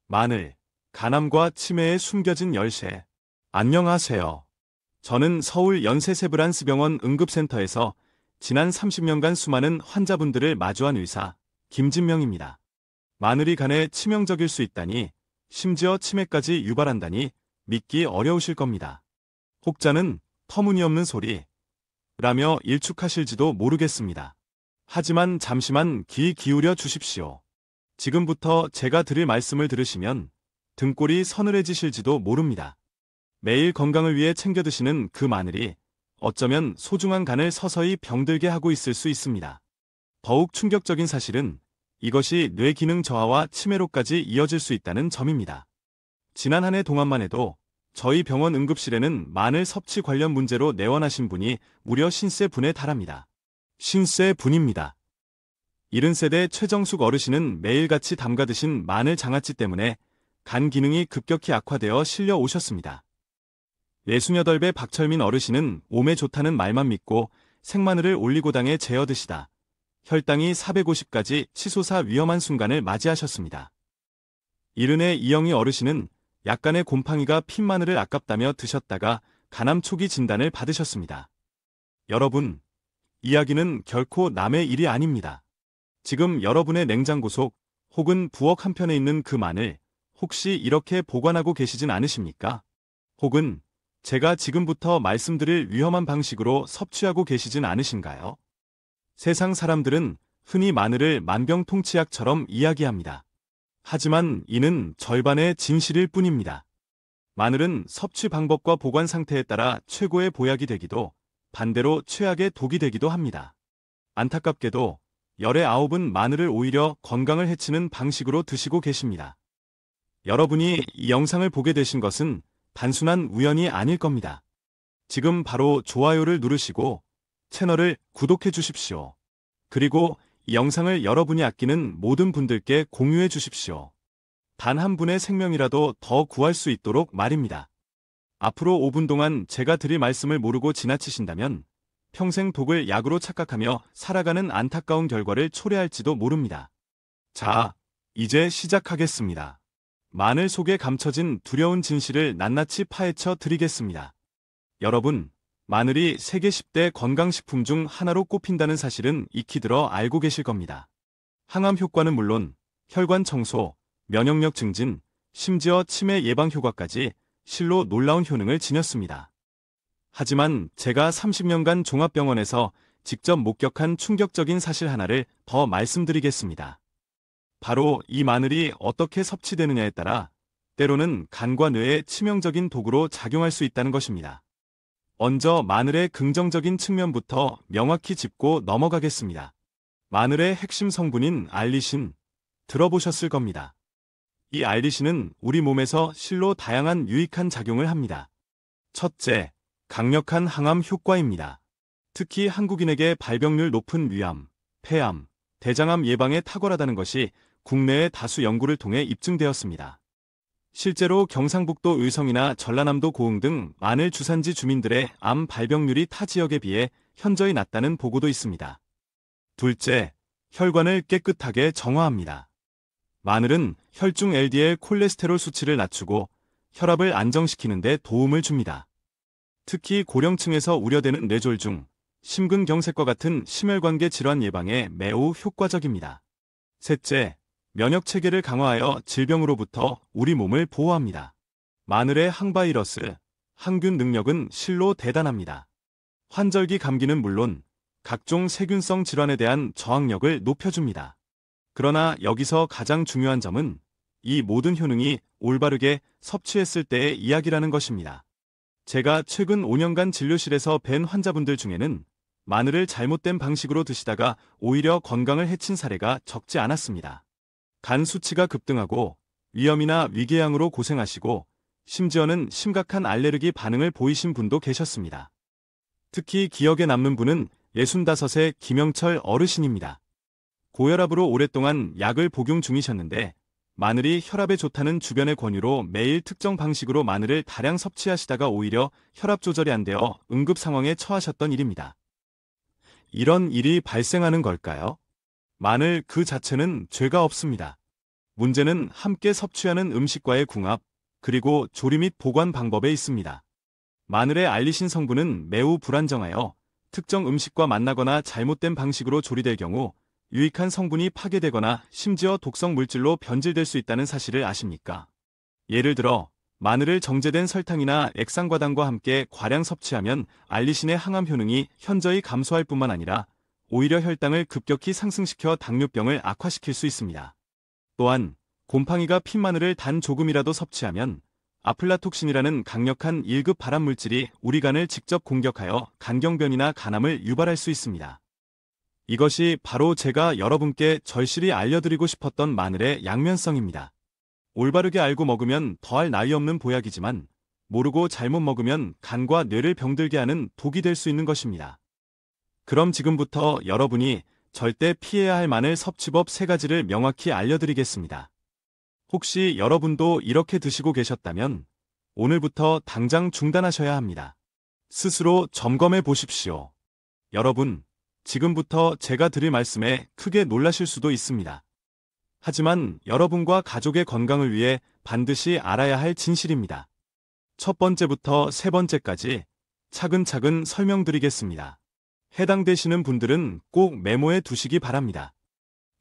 마늘, 간암과 치매에 숨겨진 열쇠. 안녕하세요. 저는 서울 연세세브란스병원 응급센터에서 지난 30년간 수많은 환자분들을 마주한 의사 김진명입니다. 마늘이 간에 치명적일 수 있다니, 심지어 치매까지 유발한다니 믿기 어려우실 겁니다. 혹자는 터무니없는 소리라며 일축하실지도 모르겠습니다. 하지만 잠시만 귀 기울여 주십시오. 지금부터 제가 드릴 말씀을 들으시면 등골이 서늘해지실지도 모릅니다. 매일 건강을 위해 챙겨 드시는 그 마늘이 어쩌면 소중한 간을 서서히 병들게 하고 있을 수 있습니다. 더욱 충격적인 사실은 이것이 뇌 기능 저하와 치매로까지 이어질 수 있다는 점입니다. 지난 한 해 동안만 해도 저희 병원 응급실에는 마늘 섭취 관련 문제로 내원하신 분이 무려 50분에 달합니다. 50분입니다. 70세대 최정숙 어르신은 매일같이 담가 드신 마늘 장아찌 때문에 간 기능이 급격히 악화되어 실려 오셨습니다. 68배 박철민 어르신은 몸에 좋다는 말만 믿고 생마늘을 올리고당에 재어 드시다 혈당이 450까지 치솟아 위험한 순간을 맞이하셨습니다. 70의 이영희 어르신은 약간의 곰팡이가 핀 마늘을 아깝다며 드셨다가 간암 초기 진단을 받으셨습니다. 여러분, 이야기는 결코 남의 일이 아닙니다. 지금 여러분의 냉장고 속 혹은 부엌 한편에 있는 그 마늘, 혹시 이렇게 보관하고 계시진 않으십니까? 혹은 제가 지금부터 말씀드릴 위험한 방식으로 섭취하고 계시진 않으신가요? 세상 사람들은 흔히 마늘을 만병통치약처럼 이야기합니다. 하지만 이는 절반의 진실일 뿐입니다. 마늘은 섭취 방법과 보관 상태에 따라 최고의 보약이 되기도, 반대로 최악의 독이 되기도 합니다. 안타깝게도 열의 9은 마늘을 오히려 건강을 해치는 방식으로 드시고 계십니다. 여러분이 이 영상을 보게 되신 것은 단순한 우연이 아닐 겁니다. 지금 바로 좋아요를 누르시고 채널을 구독해 주십시오. 그리고 이 영상을 여러분이 아끼는 모든 분들께 공유해 주십시오. 단 한 분의 생명이라도 더 구할 수 있도록 말입니다. 앞으로 5분 동안 제가 드릴 말씀을 모르고 지나치신다면 평생 독을 약으로 착각하며 살아가는 안타까운 결과를 초래할지도 모릅니다. 자, 이제 시작하겠습니다. 마늘 속에 감춰진 두려운 진실을 낱낱이 파헤쳐 드리겠습니다. 여러분, 마늘이 세계 10대 건강식품 중 하나로 꼽힌다는 사실은 익히 들어 알고 계실 겁니다. 항암 효과는 물론 혈관 청소, 면역력 증진, 심지어 치매 예방 효과까지 실로 놀라운 효능을 지녔습니다. 하지만 제가 30년간 종합병원에서 직접 목격한 충격적인 사실 하나를 더 말씀드리겠습니다. 바로 이 마늘이 어떻게 섭취되느냐에 따라 때로는 간과 뇌에 치명적인 독으로 작용할 수 있다는 것입니다. 먼저 마늘의 긍정적인 측면부터 명확히 짚고 넘어가겠습니다. 마늘의 핵심 성분인 알리신, 들어보셨을 겁니다. 이 알리신은 우리 몸에서 실로 다양한 유익한 작용을 합니다. 첫째, 강력한 항암 효과입니다. 특히 한국인에게 발병률 높은 위암, 폐암, 대장암 예방에 탁월하다는 것이 국내의 다수 연구를 통해 입증되었습니다. 실제로 경상북도 의성이나 전라남도 고흥 등 마늘 주산지 주민들의 암 발병률이 타 지역에 비해 현저히 낮다는 보고도 있습니다. 둘째, 혈관을 깨끗하게 정화합니다. 마늘은 혈중 LDL 콜레스테롤 수치를 낮추고 혈압을 안정시키는 데 도움을 줍니다. 특히 고령층에서 우려되는 뇌졸중, 심근경색과 같은 심혈관계 질환 예방에 매우 효과적입니다. 셋째, 면역체계를 강화하여 질병으로부터 우리 몸을 보호합니다. 마늘의 항바이러스, 항균 능력은 실로 대단합니다. 환절기 감기는 물론 각종 세균성 질환에 대한 저항력을 높여줍니다. 그러나 여기서 가장 중요한 점은 이 모든 효능이 올바르게 섭취했을 때의 이야기라는 것입니다. 제가 최근 5년간 진료실에서 뵌 환자분들 중에는 마늘을 잘못된 방식으로 드시다가 오히려 건강을 해친 사례가 적지 않았습니다. 간 수치가 급등하고 위염이나 위궤양으로 고생하시고 심지어는 심각한 알레르기 반응을 보이신 분도 계셨습니다. 특히 기억에 남는 분은 65세 김영철 어르신입니다. 고혈압으로 오랫동안 약을 복용 중이셨는데 마늘이 혈압에 좋다는 주변의 권유로 매일 특정 방식으로 마늘을 다량 섭취하시다가 오히려 혈압 조절이 안 되어 응급 상황에 처하셨던 일입니다. 이런 일이 발생하는 걸까요? 마늘 그 자체는 죄가 없습니다. 문제는 함께 섭취하는 음식과의 궁합, 그리고 조리 및 보관 방법에 있습니다. 마늘의 알리신 성분은 매우 불안정하여 특정 음식과 만나거나 잘못된 방식으로 조리될 경우 유익한 성분이 파괴되거나 심지어 독성 물질로 변질될 수 있다는 사실을 아십니까? 예를 들어 마늘을 정제된 설탕이나 액상과당과 함께 과량 섭취하면 알리신의 항암 효능이 현저히 감소할 뿐만 아니라 오히려 혈당을 급격히 상승시켜 당뇨병을 악화시킬 수 있습니다. 또한 곰팡이가 핀 마늘을 단 조금이라도 섭취하면 아플라톡신이라는 강력한 1급 발암물질이 우리 간을 직접 공격하여 간경변이나 간암을 유발할 수 있습니다. 이것이 바로 제가 여러분께 절실히 알려드리고 싶었던 마늘의 양면성입니다. 올바르게 알고 먹으면 더할 나위 없는 보약이지만 모르고 잘못 먹으면 간과 뇌를 병들게 하는 독이 될 수 있는 것입니다. 그럼 지금부터 여러분이 절대 피해야 할 마늘 섭취법 3가지를 명확히 알려드리겠습니다. 혹시 여러분도 이렇게 드시고 계셨다면 오늘부터 당장 중단하셔야 합니다. 스스로 점검해 보십시오. 여러분, 지금부터 제가 드릴 말씀에 크게 놀라실 수도 있습니다. 하지만 여러분과 가족의 건강을 위해 반드시 알아야 할 진실입니다. 첫 번째부터 3번째까지 차근차근 설명드리겠습니다. 해당되시는 분들은 꼭 메모해 두시기 바랍니다.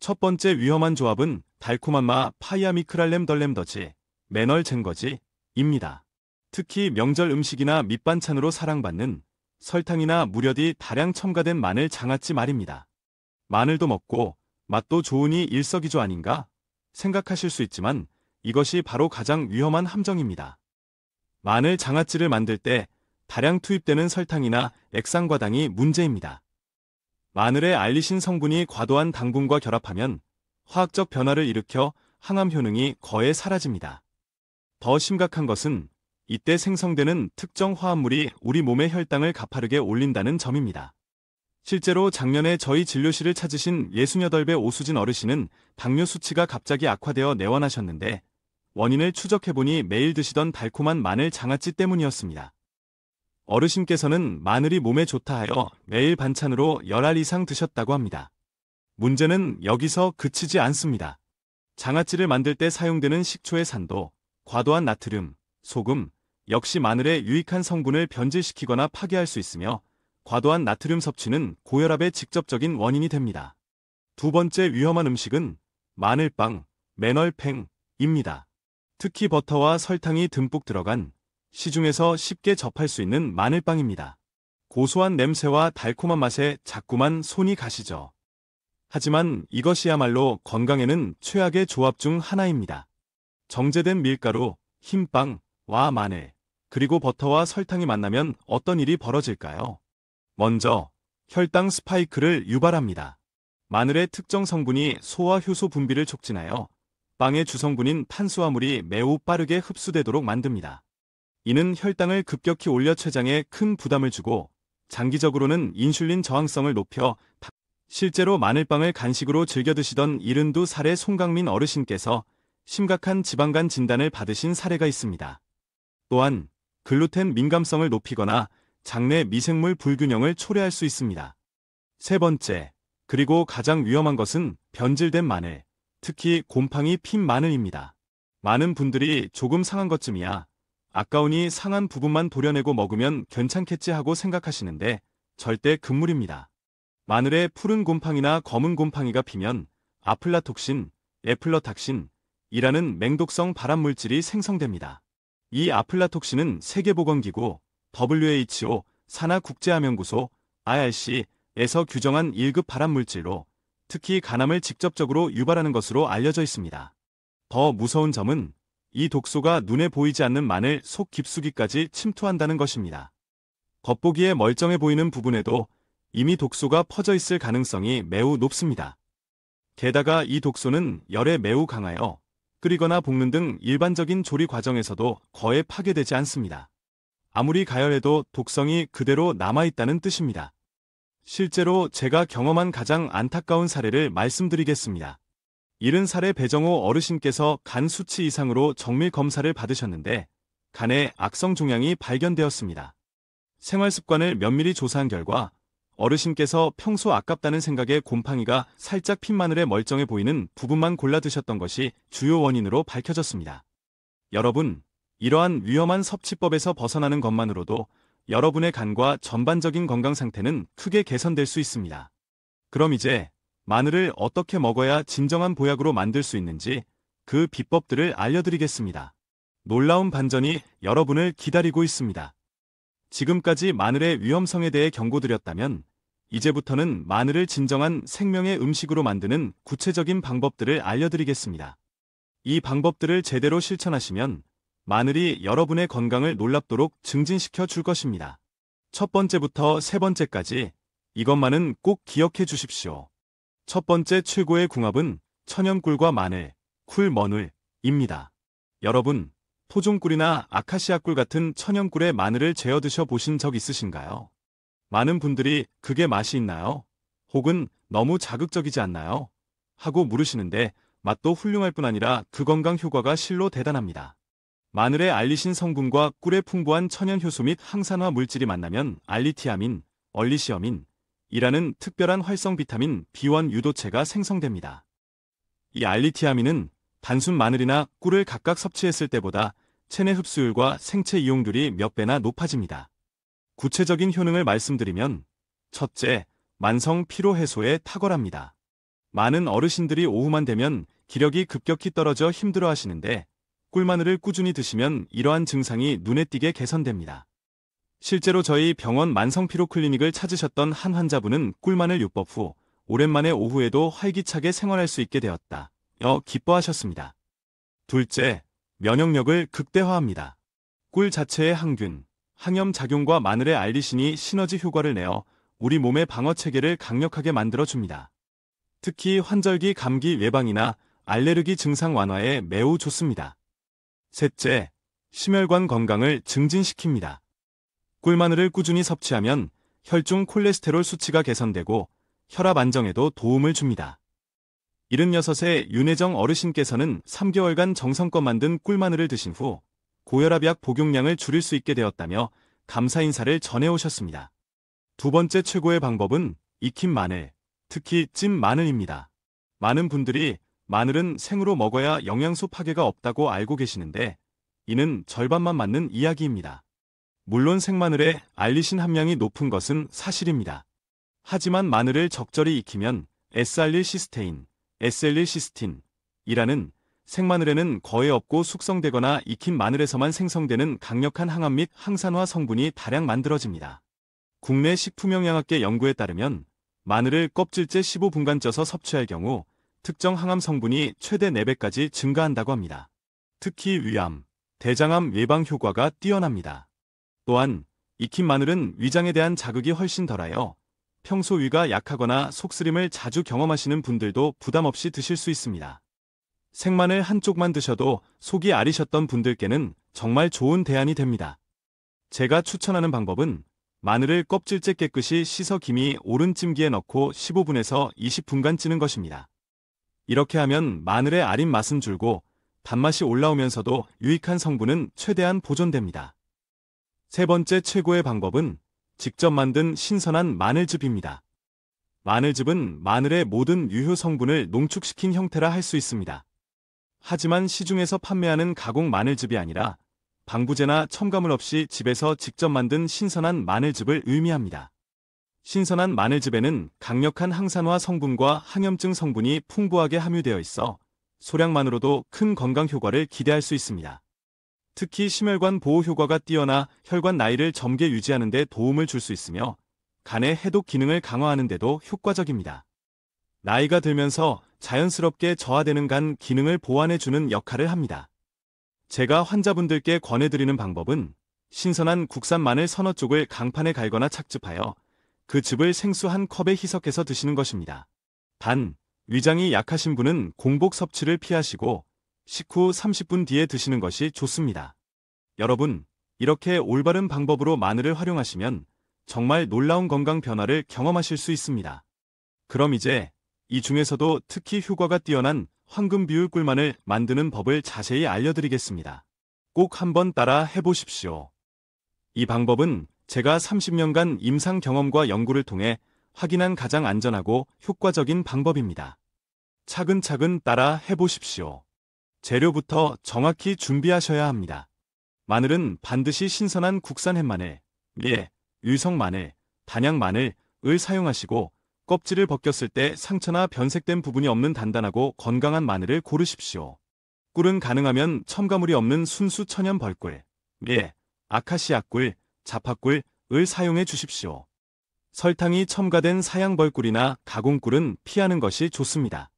첫 번째 위험한 조합은 달콤한 마 파이아미크랄렘덜렘더지, 매널쟁거지입니다. 특히 명절 음식이나 밑반찬으로 사랑받는 설탕이나 무려디 다량 첨가된 마늘 장아찌 말입니다. 마늘도 먹고 맛도 좋으니 일석이조 아닌가 생각하실 수 있지만 이것이 바로 가장 위험한 함정입니다. 마늘 장아찌를 만들 때 다량 투입되는 설탕이나 액상과당이 문제입니다. 마늘의 알리신 성분이 과도한 당분과 결합하면 화학적 변화를 일으켜 항암 효능이 거의 사라집니다. 더 심각한 것은 이때 생성되는 특정 화합물이 우리 몸의 혈당을 가파르게 올린다는 점입니다. 실제로 작년에 저희 진료실을 찾으신 68배 오수진 어르신은 당뇨 수치가 갑자기 악화되어 내원하셨는데 원인을 추적해보니 매일 드시던 달콤한 마늘 장아찌 때문이었습니다. 어르신께서는 마늘이 몸에 좋다 하여 매일 반찬으로 10알 이상 드셨다고 합니다. 문제는 여기서 그치지 않습니다. 장아찌를 만들 때 사용되는 식초의 산도, 과도한 나트륨, 소금, 역시 마늘의 유익한 성분을 변질시키거나 파괴할 수 있으며 과도한 나트륨 섭취는 고혈압의 직접적인 원인이 됩니다. 두 번째 위험한 음식은 마늘빵, 매널팽입니다. 특히 버터와 설탕이 듬뿍 들어간 시중에서 쉽게 접할 수 있는 마늘빵입니다. 고소한 냄새와 달콤한 맛에 자꾸만 손이 가시죠. 하지만 이것이야말로 건강에는 최악의 조합 중 하나입니다. 정제된 밀가루, 흰빵와 마늘, 그리고 버터와 설탕이 만나면 어떤 일이 벌어질까요? 먼저 혈당 스파이크를 유발합니다. 마늘의 특정 성분이 소화 효소 분비를 촉진하여 빵의 주성분인 탄수화물이 매우 빠르게 흡수되도록 만듭니다. 이는 혈당을 급격히 올려 췌장에 큰 부담을 주고 장기적으로는 인슐린 저항성을 높여 실제로 마늘빵을 간식으로 즐겨 드시던 72살의 송강민 어르신께서 심각한 지방간 진단을 받으신 사례가 있습니다. 또한 글루텐 민감성을 높이거나 장내 미생물 불균형을 초래할 수 있습니다. 세 번째, 그리고 가장 위험한 것은 변질된 마늘, 특히 곰팡이 핀 마늘입니다. 많은 분들이 조금 상한 것쯤이야 아까우니 상한 부분만 도려내고 먹으면 괜찮겠지 하고 생각하시는데 절대 금물입니다. 마늘에 푸른 곰팡이나 검은 곰팡이가 피면 아플라톡신, 에플러탁신이라는 맹독성 발암물질이 생성됩니다. 이 아플라톡신은 세계보건기구, WHO, 산하국제암연구소, IRC에서 규정한 1급 발암물질로 특히 간암을 직접적으로 유발하는 것으로 알려져 있습니다. 더 무서운 점은 이 독소가 눈에 보이지 않는 마늘 속 깊숙이까지 침투한다는 것입니다. 겉보기에 멀쩡해 보이는 부분에도 이미 독소가 퍼져 있을 가능성이 매우 높습니다. 게다가 이 독소는 열에 매우 강하여 끓이거나 볶는 등 일반적인 조리 과정에서도 거의 파괴되지 않습니다. 아무리 가열해도 독성이 그대로 남아있다는 뜻입니다. 실제로 제가 경험한 가장 안타까운 사례를 말씀드리겠습니다. 70살의 배정호 어르신께서 간 수치 이상으로 정밀 검사를 받으셨는데 간에 악성 종양이 발견되었습니다. 생활습관을 면밀히 조사한 결과 어르신께서 평소 아깝다는 생각에 곰팡이가 살짝 핀 마늘에 멀쩡해 보이는 부분만 골라 드셨던 것이 주요 원인으로 밝혀졌습니다. 여러분, 이러한 위험한 섭취법에서 벗어나는 것만으로도 여러분의 간과 전반적인 건강 상태는 크게 개선될 수 있습니다. 그럼 이제 마늘을 어떻게 먹어야 진정한 보약으로 만들 수 있는지 그 비법들을 알려드리겠습니다. 놀라운 반전이 여러분을 기다리고 있습니다. 지금까지 마늘의 위험성에 대해 경고드렸다면 이제부터는 마늘을 진정한 생명의 음식으로 만드는 구체적인 방법들을 알려드리겠습니다. 이 방법들을 제대로 실천하시면 마늘이 여러분의 건강을 놀랍도록 증진시켜 줄 것입니다. 첫 번째부터 세 번째까지 이것만은 꼭 기억해 주십시오. 첫 번째 최고의 궁합은 천연꿀과 마늘, 꿀머눌입니다. 여러분, 토종꿀이나 아카시아꿀 같은 천연꿀에 마늘을 재어 드셔 보신 적 있으신가요? 많은 분들이 그게 맛이 있나요? 혹은 너무 자극적이지 않나요? 하고 물으시는데 맛도 훌륭할 뿐 아니라 그 건강 효과가 실로 대단합니다. 마늘의 알리신 성분과 꿀의 풍부한 천연 효소 및 항산화 물질이 만나면 알리티아민, 얼리시어민이라는 특별한 활성 비타민 B1 유도체가 생성됩니다. 이 알리티아민은 단순 마늘이나 꿀을 각각 섭취했을 때보다 체내 흡수율과 생체 이용률이 몇 배나 높아집니다. 구체적인 효능을 말씀드리면 첫째, 만성 피로 해소에 탁월합니다. 많은 어르신들이 오후만 되면 기력이 급격히 떨어져 힘들어 하시는데 꿀마늘을 꾸준히 드시면 이러한 증상이 눈에 띄게 개선됩니다. 실제로 저희 병원 만성피로 클리닉을 찾으셨던 한 환자분은 꿀마늘 요법 후 오랜만에 오후에도 활기차게 생활할 수 있게 되었다. 기뻐하셨습니다. 둘째, 면역력을 극대화합니다. 꿀 자체의 항균, 항염 작용과 마늘의 알리신이 시너지 효과를 내어 우리 몸의 방어 체계를 강력하게 만들어줍니다. 특히 환절기 감기 예방이나 알레르기 증상 완화에 매우 좋습니다. 셋째, 심혈관 건강을 증진시킵니다. 꿀마늘을 꾸준히 섭취하면 혈중 콜레스테롤 수치가 개선되고 혈압 안정에도 도움을 줍니다. 76세 윤혜정 어르신께서는 3개월간 정성껏 만든 꿀마늘을 드신 후 고혈압약 복용량을 줄일 수 있게 되었다며 감사 인사를 전해오셨습니다. 두 번째 최고의 방법은 익힌 마늘, 특히 찐 마늘입니다. 많은 분들이 마늘은 생으로 먹어야 영양소 파괴가 없다고 알고 계시는데 이는 절반만 맞는 이야기입니다. 물론 생마늘에 알리신 함량이 높은 것은 사실입니다. 하지만 마늘을 적절히 익히면 S알릴시스테인, S알릴시스틴이라는 생마늘에는 거의 없고 숙성되거나 익힌 마늘에서만 생성되는 강력한 항암 및 항산화 성분이 다량 만들어집니다. 국내 식품영양학계 연구에 따르면 마늘을 껍질째 15분간 쪄서 섭취할 경우 특정 항암 성분이 최대 4배까지 증가한다고 합니다. 특히 위암, 대장암 예방 효과가 뛰어납니다. 또한 익힌 마늘은 위장에 대한 자극이 훨씬 덜하여 평소 위가 약하거나 속쓰림을 자주 경험하시는 분들도 부담 없이 드실 수 있습니다. 생마늘 한쪽만 드셔도 속이 아리셨던 분들께는 정말 좋은 대안이 됩니다. 제가 추천하는 방법은 마늘을 껍질째 깨끗이 씻어 김이 오른 찜기에 넣고 15분에서 20분간 찌는 것입니다. 이렇게 하면 마늘의 아린 맛은 줄고 단맛이 올라오면서도 유익한 성분은 최대한 보존됩니다. 세 번째 최고의 방법은 직접 만든 신선한 마늘즙입니다. 마늘즙은 마늘의 모든 유효 성분을 농축시킨 형태라 할 수 있습니다. 하지만 시중에서 판매하는 가공 마늘즙이 아니라 방부제나 첨가물 없이 집에서 직접 만든 신선한 마늘즙을 의미합니다. 신선한 마늘즙에는 강력한 항산화 성분과 항염증 성분이 풍부하게 함유되어 있어 소량만으로도 큰 건강 효과를 기대할 수 있습니다. 특히 심혈관 보호 효과가 뛰어나 혈관 나이를 젊게 유지하는 데 도움을 줄 수 있으며 간의 해독 기능을 강화하는 데도 효과적입니다. 나이가 들면서 자연스럽게 저하되는 간 기능을 보완해주는 역할을 합니다. 제가 환자분들께 권해드리는 방법은 신선한 국산 마늘 서너 쪽을 강판에 갈거나 착즙하여 그 즙을 생수 한 컵에 희석해서 드시는 것입니다. 단, 위장이 약하신 분은 공복 섭취를 피하시고 식후 30분 뒤에 드시는 것이 좋습니다. 여러분, 이렇게 올바른 방법으로 마늘을 활용하시면 정말 놀라운 건강 변화를 경험하실 수 있습니다. 그럼 이제 이 중에서도 특히 효과가 뛰어난 황금 비율 꿀마늘 만드는 법을 자세히 알려드리겠습니다. 꼭 한번 따라 해보십시오. 이 방법은 제가 30년간 임상 경험과 연구를 통해 확인한 가장 안전하고 효과적인 방법입니다. 차근차근 따라 해보십시오. 재료부터 정확히 준비하셔야 합니다. 마늘은 반드시 신선한 국산 햇마늘, 유성 마늘, 단양 마늘을 사용하시고 껍질을 벗겼을 때 상처나 변색된 부분이 없는 단단하고 건강한 마늘을 고르십시오. 꿀은 가능하면 첨가물이 없는 순수 천연 벌꿀, 아카시아 꿀, 자파꿀을 사용해 주십시오. 설탕이 첨가된 사양 벌꿀이나 가공꿀은 피하는 것이 좋습니다.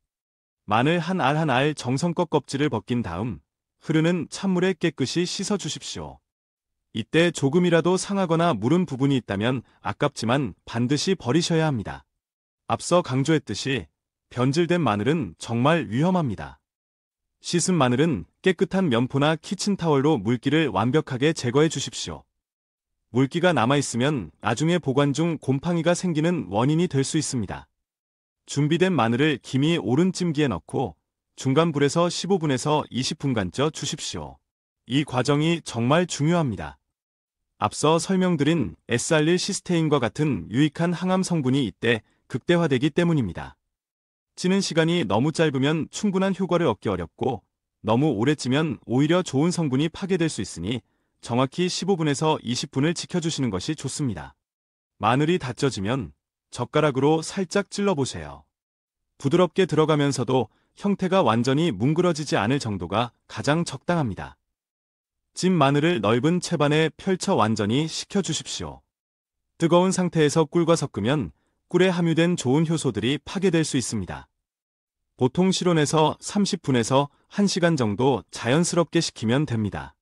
마늘 한 알 한 알 정성껏 껍질을 벗긴 다음 흐르는 찬물에 깨끗이 씻어 주십시오. 이때 조금이라도 상하거나 무른 부분이 있다면 아깝지만 반드시 버리셔야 합니다. 앞서 강조했듯이 변질된 마늘은 정말 위험합니다. 씻은 마늘은 깨끗한 면포나 키친타월로 물기를 완벽하게 제거해 주십시오. 물기가 남아있으면 나중에 보관 중 곰팡이가 생기는 원인이 될 수 있습니다. 준비된 마늘을 김이 오른 찜기에 넣고 중간 불에서 15분에서 20분간 쪄 주십시오. 이 과정이 정말 중요합니다. 앞서 설명드린 S알릴시스테인과 같은 유익한 항암 성분이 이때 극대화되기 때문입니다. 찌는 시간이 너무 짧으면 충분한 효과를 얻기 어렵고 너무 오래 찌면 오히려 좋은 성분이 파괴될 수 있으니 정확히 15분에서 20분을 지켜주시는 것이 좋습니다. 마늘이 다 쪄지면 젓가락으로 살짝 찔러보세요. 부드럽게 들어가면서도 형태가 완전히 뭉그러지지 않을 정도가 가장 적당합니다. 찐 마늘을 넓은 채반에 펼쳐 완전히 식혀주십시오. 뜨거운 상태에서 꿀과 섞으면 꿀에 함유된 좋은 효소들이 파괴될 수 있습니다. 보통 실온에서 30분에서 1시간 정도 자연스럽게 식히면 됩니다.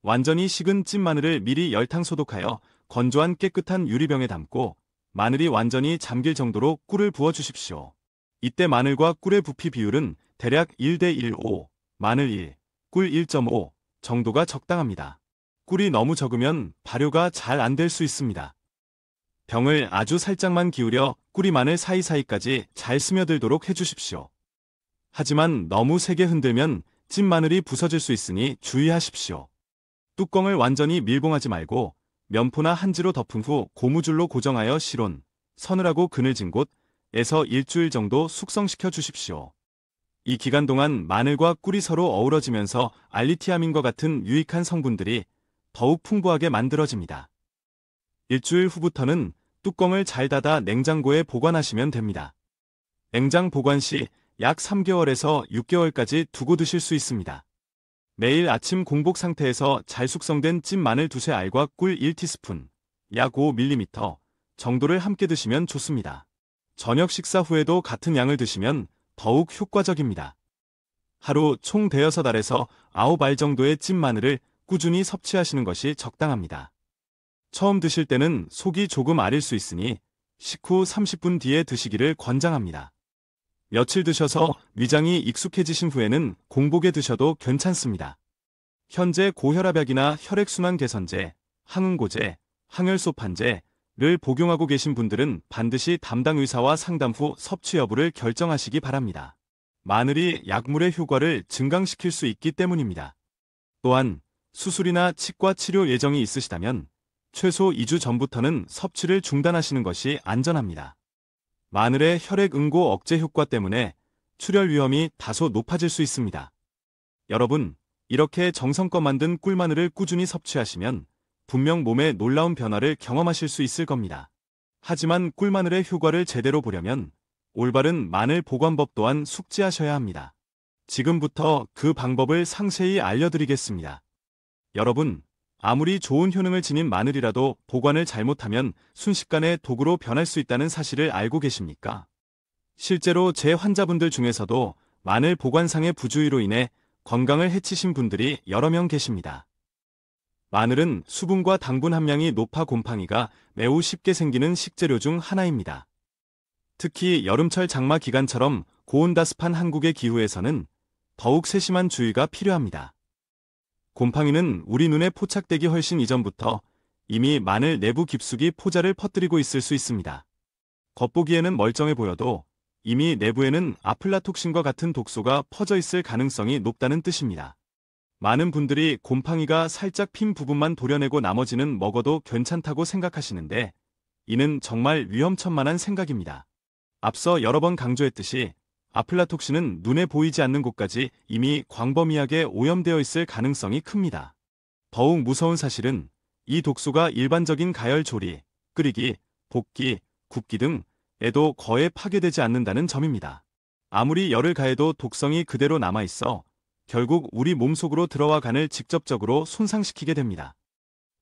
완전히 식은 찐 마늘을 미리 열탕 소독하여 건조한 깨끗한 유리병에 담고 마늘이 완전히 잠길 정도로 꿀을 부어주십시오. 이때 마늘과 꿀의 부피 비율은 대략 1:1:5, 마늘 1, 꿀 1.5 정도가 적당합니다. 꿀이 너무 적으면 발효가 잘 안 될 수 있습니다. 병을 아주 살짝만 기울여 꿀이 마늘 사이사이까지 잘 스며들도록 해주십시오. 하지만 너무 세게 흔들면 찐 마늘이 부서질 수 있으니 주의하십시오. 뚜껑을 완전히 밀봉하지 말고 면포나 한지로 덮은 후 고무줄로 고정하여 실온, 서늘하고 그늘진 곳에서 일주일 정도 숙성시켜 주십시오. 이 기간 동안 마늘과 꿀이 서로 어우러지면서 알리티아민과 같은 유익한 성분들이 더욱 풍부하게 만들어집니다. 일주일 후부터는 뚜껑을 잘 닫아 냉장고에 보관하시면 됩니다. 냉장 보관 시 약 3개월에서 6개월까지 두고 드실 수 있습니다. 매일 아침 공복 상태에서 잘 숙성된 찐 마늘 두세 알과 꿀 1티스푼, 약 5mm 정도를 함께 드시면 좋습니다. 저녁 식사 후에도 같은 양을 드시면 더욱 효과적입니다. 하루 총 대여섯 알에서 9알 정도의 찐 마늘을 꾸준히 섭취하시는 것이 적당합니다. 처음 드실 때는 속이 조금 아릴 수 있으니 식후 30분 뒤에 드시기를 권장합니다. 며칠 드셔서 위장이 익숙해지신 후에는 공복에 드셔도 괜찮습니다. 현재 고혈압약이나 혈액순환 개선제, 항응고제, 항혈소판제를 복용하고 계신 분들은 반드시 담당 의사와 상담 후 섭취 여부를 결정하시기 바랍니다. 마늘이 약물의 효과를 증강시킬 수 있기 때문입니다. 또한 수술이나 치과 치료 예정이 있으시다면 최소 2주 전부터는 섭취를 중단하시는 것이 안전합니다. 마늘의 혈액 응고 억제 효과 때문에 출혈 위험이 다소 높아질 수 있습니다. 여러분, 이렇게 정성껏 만든 꿀마늘을 꾸준히 섭취하시면 분명 몸에 놀라운 변화를 경험하실 수 있을 겁니다. 하지만 꿀마늘의 효과를 제대로 보려면 올바른 마늘 보관법 또한 숙지하셔야 합니다. 지금부터 그 방법을 상세히 알려드리겠습니다. 여러분, 아무리 좋은 효능을 지닌 마늘이라도 보관을 잘못하면 순식간에 독으로 변할 수 있다는 사실을 알고 계십니까? 실제로 제 환자분들 중에서도 마늘 보관상의 부주의로 인해 건강을 해치신 분들이 여러 명 계십니다. 마늘은 수분과 당분 함량이 높아 곰팡이가 매우 쉽게 생기는 식재료 중 하나입니다. 특히 여름철 장마 기간처럼 고온다습한 한국의 기후에서는 더욱 세심한 주의가 필요합니다. 곰팡이는 우리 눈에 포착되기 훨씬 이전부터 이미 마늘 내부 깊숙이 포자를 퍼뜨리고 있을 수 있습니다. 겉보기에는 멀쩡해 보여도 이미 내부에는 아플라톡신과 같은 독소가 퍼져 있을 가능성이 높다는 뜻입니다. 많은 분들이 곰팡이가 살짝 핀 부분만 도려내고 나머지는 먹어도 괜찮다고 생각하시는데 이는 정말 위험천만한 생각입니다. 앞서 여러 번 강조했듯이 아플라톡신은 눈에 보이지 않는 곳까지 이미 광범위하게 오염되어 있을 가능성이 큽니다. 더욱 무서운 사실은 이 독소가 일반적인 가열 조리, 끓이기, 볶기, 굽기 등에도 거의 파괴되지 않는다는 점입니다. 아무리 열을 가해도 독성이 그대로 남아있어 결국 우리 몸속으로 들어와 간을 직접적으로 손상시키게 됩니다.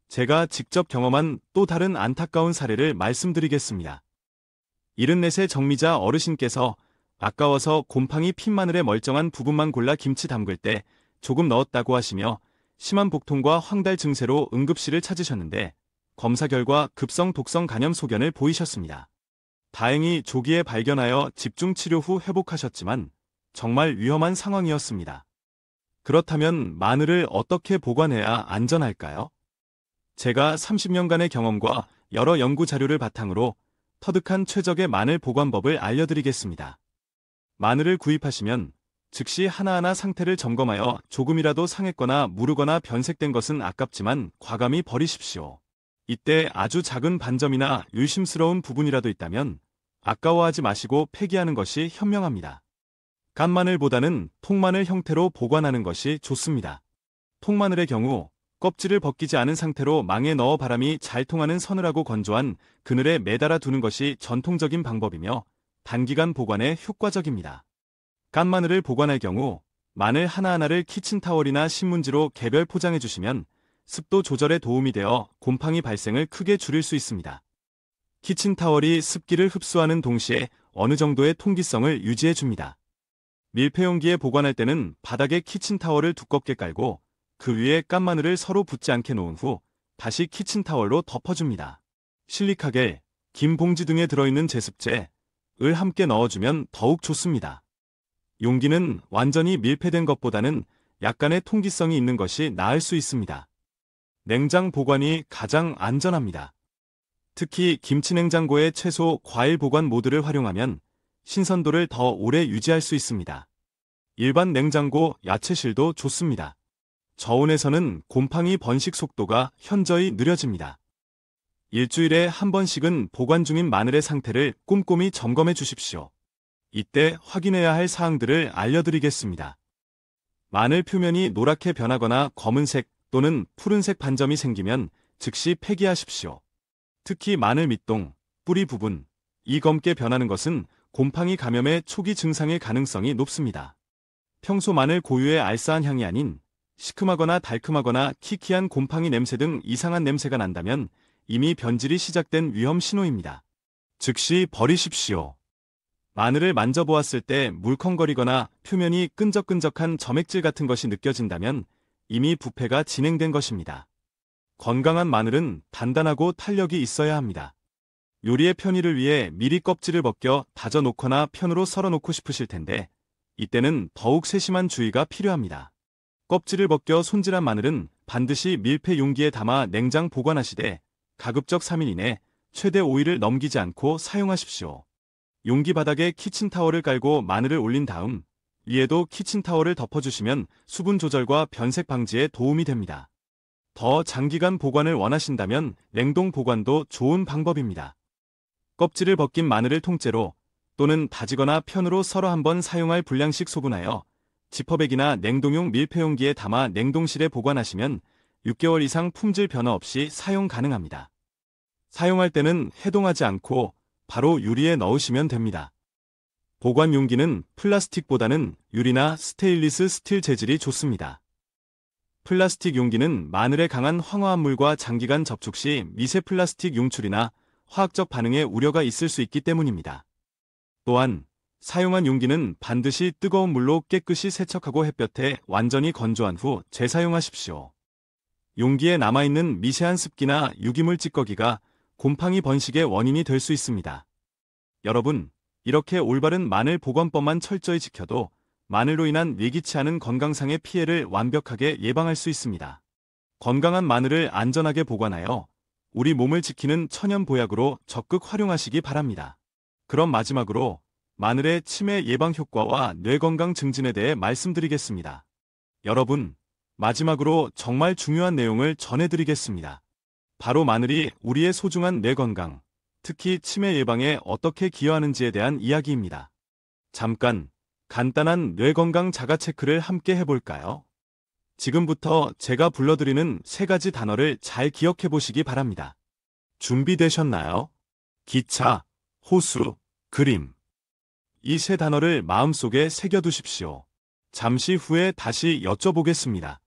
제가 직접 경험한 또 다른 안타까운 사례를 말씀드리겠습니다. 74세 정미자 어르신께서 아까워서 곰팡이 핀 마늘의 멀쩡한 부분만 골라 김치 담글 때 조금 넣었다고 하시며 심한 복통과 황달 증세로 응급실을 찾으셨는데 검사 결과 급성 독성 간염 소견을 보이셨습니다. 다행히 조기에 발견하여 집중 치료 후 회복하셨지만 정말 위험한 상황이었습니다. 그렇다면 마늘을 어떻게 보관해야 안전할까요? 제가 30년간의 경험과 여러 연구 자료를 바탕으로 터득한 최적의 마늘 보관법을 알려드리겠습니다. 마늘을 구입하시면 즉시 하나하나 상태를 점검하여 조금이라도 상했거나 무르거나 변색된 것은 아깝지만 과감히 버리십시오. 이때 아주 작은 반점이나 의심스러운 부분이라도 있다면 아까워하지 마시고 폐기하는 것이 현명합니다. 깐마늘보다는 통마늘 형태로 보관하는 것이 좋습니다. 통마늘의 경우 껍질을 벗기지 않은 상태로 망에 넣어 바람이 잘 통하는 서늘하고 건조한 그늘에 매달아 두는 것이 전통적인 방법이며 단기간 보관에 효과적입니다. 깐마늘을 보관할 경우 마늘 하나하나를 키친타월이나 신문지로 개별 포장해 주시면 습도 조절에 도움이 되어 곰팡이 발생을 크게 줄일 수 있습니다. 키친타월이 습기를 흡수하는 동시에 어느 정도의 통기성을 유지해 줍니다. 밀폐용기에 보관할 때는 바닥에 키친타월을 두껍게 깔고 그 위에 깐마늘을 서로 붙지 않게 놓은 후 다시 키친타월로 덮어줍니다. 실리카겔, 긴 봉지 등에 들어있는 제습제를 함께 넣어주면 더욱 좋습니다. 용기는 완전히 밀폐된 것보다는 약간의 통기성이 있는 것이 나을 수 있습니다. 냉장 보관이 가장 안전합니다. 특히 김치냉장고의 채소, 과일 보관 모드를 활용하면 신선도를 더 오래 유지할 수 있습니다. 일반 냉장고, 야채실도 좋습니다. 저온에서는 곰팡이 번식 속도가 현저히 느려집니다. 일주일에 한 번씩은 보관 중인 마늘의 상태를 꼼꼼히 점검해 주십시오. 이때 확인해야 할 사항들을 알려드리겠습니다. 마늘 표면이 노랗게 변하거나 검은색 또는 푸른색 반점이 생기면 즉시 폐기하십시오. 특히 마늘 밑동, 뿌리 부분, 이 검게 변하는 것은 곰팡이 감염의 초기 증상일 가능성이 높습니다. 평소 마늘 고유의 알싸한 향이 아닌 시큼하거나 달큼하거나 키키한 곰팡이 냄새 등 이상한 냄새가 난다면 이미 변질이 시작된 위험 신호입니다. 즉시 버리십시오. 마늘을 만져보았을 때 물컹거리거나 표면이 끈적끈적한 점액질 같은 것이 느껴진다면 이미 부패가 진행된 것입니다. 건강한 마늘은 단단하고 탄력이 있어야 합니다. 요리의 편의를 위해 미리 껍질을 벗겨 다져 놓거나 편으로 썰어 놓고 싶으실 텐데 이때는 더욱 세심한 주의가 필요합니다. 껍질을 벗겨 손질한 마늘은 반드시 밀폐 용기에 담아 냉장 보관하시되 가급적 3일 이내 최대 5일을 넘기지 않고 사용하십시오. 용기 바닥에 키친타월을 깔고 마늘을 올린 다음 위에도 키친타월을 덮어주시면 수분 조절과 변색 방지에 도움이 됩니다. 더 장기간 보관을 원하신다면 냉동 보관도 좋은 방법입니다. 껍질을 벗긴 마늘을 통째로 또는 다지거나 편으로 썰어 한번 사용할 분량씩 소분하여 지퍼백이나 냉동용 밀폐용기에 담아 냉동실에 보관하시면 6개월 이상 품질 변화 없이 사용 가능합니다. 사용할 때는 해동하지 않고 바로 유리에 넣으시면 됩니다. 보관 용기는 플라스틱보다는 유리나 스테인리스 스틸 재질이 좋습니다. 플라스틱 용기는 마늘의 강한 황화합물과 장기간 접촉 시 미세 플라스틱 용출이나 화학적 반응에 우려가 있을 수 있기 때문입니다. 또한 사용한 용기는 반드시 뜨거운 물로 깨끗이 세척하고 햇볕에 완전히 건조한 후 재사용하십시오. 용기에 남아있는 미세한 습기나 유기물 찌꺼기가 곰팡이 번식의 원인이 될 수 있습니다. 여러분, 이렇게 올바른 마늘 보관법만 철저히 지켜도 마늘로 인한 예기치 않은 건강상의 피해를 완벽하게 예방할 수 있습니다. 건강한 마늘을 안전하게 보관하여 우리 몸을 지키는 천연 보약으로 적극 활용하시기 바랍니다. 그럼 마지막으로 마늘의 치매 예방 효과와 뇌 건강 증진에 대해 말씀드리겠습니다. 여러분, 마지막으로 정말 중요한 내용을 전해드리겠습니다. 바로 마늘이 우리의 소중한 뇌 건강, 특히 치매 예방에 어떻게 기여하는지에 대한 이야기입니다. 잠깐, 간단한 뇌 건강 자가 체크를 함께 해볼까요? 지금부터 제가 불러드리는 세 가지 단어를 잘 기억해 보시기 바랍니다. 준비되셨나요? 기차, 호수, 그림. 이 세 단어를 마음속에 새겨두십시오. 잠시 후에 다시 여쭤보겠습니다.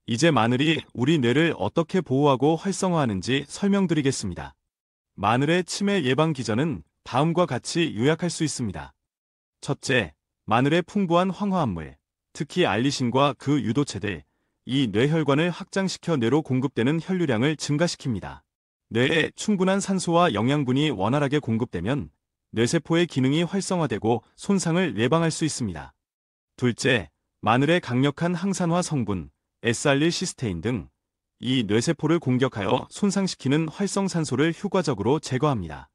이제 마늘이 우리 뇌를 어떻게 보호하고 활성화하는지 설명드리겠습니다. 마늘의 치매 예방 기전은 다음과 같이 요약할 수 있습니다. 첫째, 마늘의 풍부한 황화합물, 특히 알리신과 그 유도체들, 이 뇌혈관을 확장시켜 뇌로 공급되는 혈류량을 증가시킵니다. 뇌에 충분한 산소와 영양분이 원활하게 공급되면 뇌세포의 기능이 활성화되고 손상을 예방할 수 있습니다. 둘째, 마늘의 강력한 항산화 성분, S알릴시스테인 등 이 뇌세포를 공격하여 손상시키는 활성산소를 효과적으로 제거합니다.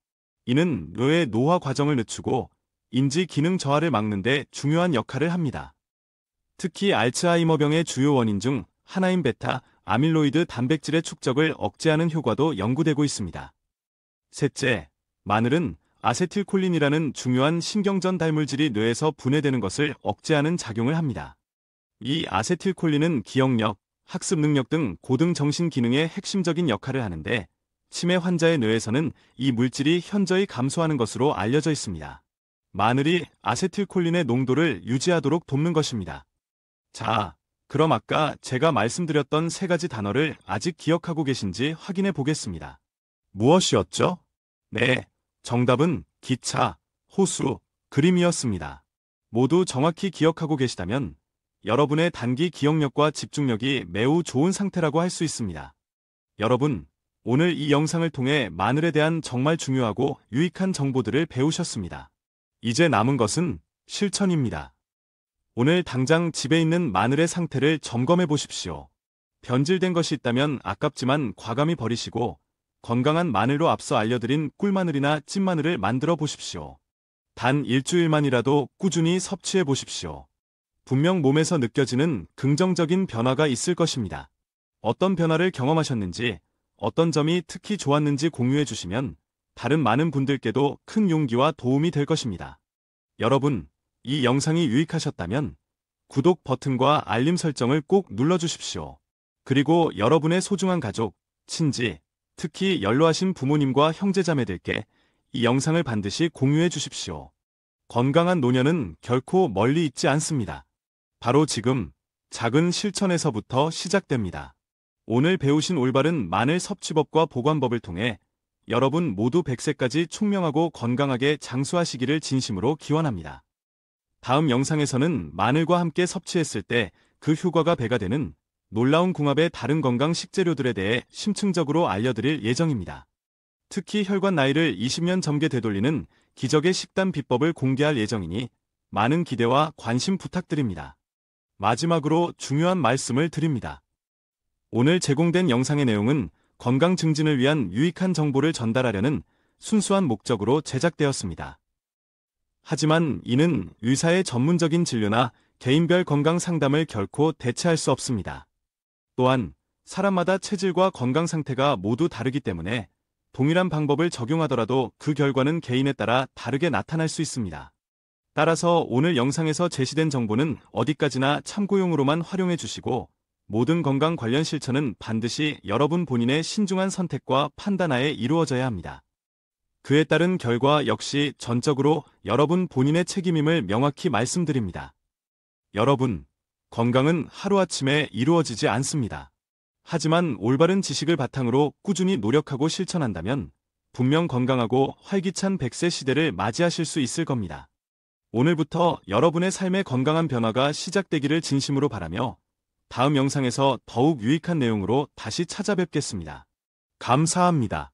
이는 뇌의 노화 과정을 늦추고 인지 기능 저하를 막는 데 중요한 역할을 합니다. 특히 알츠하이머병의 주요 원인 중 하나인 베타 아밀로이드 단백질의 축적을 억제하는 효과도 연구되고 있습니다. 셋째, 마늘은 아세틸콜린이라는 중요한 신경전 달물질이 뇌에서 분해되는 것을 억제하는 작용을 합니다. 이 아세틸콜린은 기억력, 학습 능력 등 고등 정신 기능에 핵심적인 역할을 하는데 치매 환자의 뇌에서는 이 물질이 현저히 감소하는 것으로 알려져 있습니다. 마늘이 아세틸콜린의 농도를 유지하도록 돕는 것입니다. 자, 그럼 아까 제가 말씀드렸던 세 가지 단어를 아직 기억하고 계신지 확인해 보겠습니다. 무엇이었죠? 네, 정답은 기차, 호수, 그림이었습니다. 모두 정확히 기억하고 계시다면 여러분의 단기 기억력과 집중력이 매우 좋은 상태라고 할 수 있습니다. 여러분, 오늘 이 영상을 통해 마늘에 대한 정말 중요하고 유익한 정보들을 배우셨습니다. 이제 남은 것은 실천입니다. 오늘 당장 집에 있는 마늘의 상태를 점검해 보십시오. 변질된 것이 있다면 아깝지만 과감히 버리시고 건강한 마늘로 앞서 알려드린 꿀마늘이나 찐마늘을 만들어 보십시오. 단 일주일만이라도 꾸준히 섭취해 보십시오. 분명 몸에서 느껴지는 긍정적인 변화가 있을 것입니다. 어떤 변화를 경험하셨는지, 어떤 점이 특히 좋았는지 공유해 주시면 다른 많은 분들께도 큰 용기와 도움이 될 것입니다. 여러분, 이 영상이 유익하셨다면 구독 버튼과 알림 설정을 꼭 눌러주십시오. 그리고 여러분의 소중한 가족, 친지, 특히 연로하신 부모님과 형제자매들께 이 영상을 반드시 공유해 주십시오. 건강한 노년은 결코 멀리 있지 않습니다. 바로 지금 작은 실천에서부터 시작됩니다. 오늘 배우신 올바른 마늘 섭취법과 보관법을 통해 여러분 모두 100세까지 총명하고 건강하게 장수하시기를 진심으로 기원합니다. 다음 영상에서는 마늘과 함께 섭취했을 때 그 효과가 배가 되는 놀라운 궁합의 다른 건강 식재료들에 대해 심층적으로 알려드릴 예정입니다. 특히 혈관 나이를 20년 전개 되돌리는 기적의 식단 비법을 공개할 예정이니 많은 기대와 관심 부탁드립니다. 마지막으로 중요한 말씀을 드립니다. 오늘 제공된 영상의 내용은 건강 증진을 위한 유익한 정보를 전달하려는 순수한 목적으로 제작되었습니다. 하지만 이는 의사의 전문적인 진료나 개인별 건강 상담을 결코 대체할 수 없습니다. 또한 사람마다 체질과 건강 상태가 모두 다르기 때문에 동일한 방법을 적용하더라도 그 결과는 개인에 따라 다르게 나타날 수 있습니다. 따라서 오늘 영상에서 제시된 정보는 어디까지나 참고용으로만 활용해 주시고 모든 건강 관련 실천은 반드시 여러분 본인의 신중한 선택과 판단하에 이루어져야 합니다. 그에 따른 결과 역시 전적으로 여러분 본인의 책임임을 명확히 말씀드립니다. 여러분, 건강은 하루아침에 이루어지지 않습니다. 하지만 올바른 지식을 바탕으로 꾸준히 노력하고 실천한다면 분명 건강하고 활기찬 100세 시대를 맞이하실 수 있을 겁니다. 오늘부터 여러분의 삶의 건강한 변화가 시작되기를 진심으로 바라며 다음 영상에서 더욱 유익한 내용으로 다시 찾아뵙겠습니다. 감사합니다.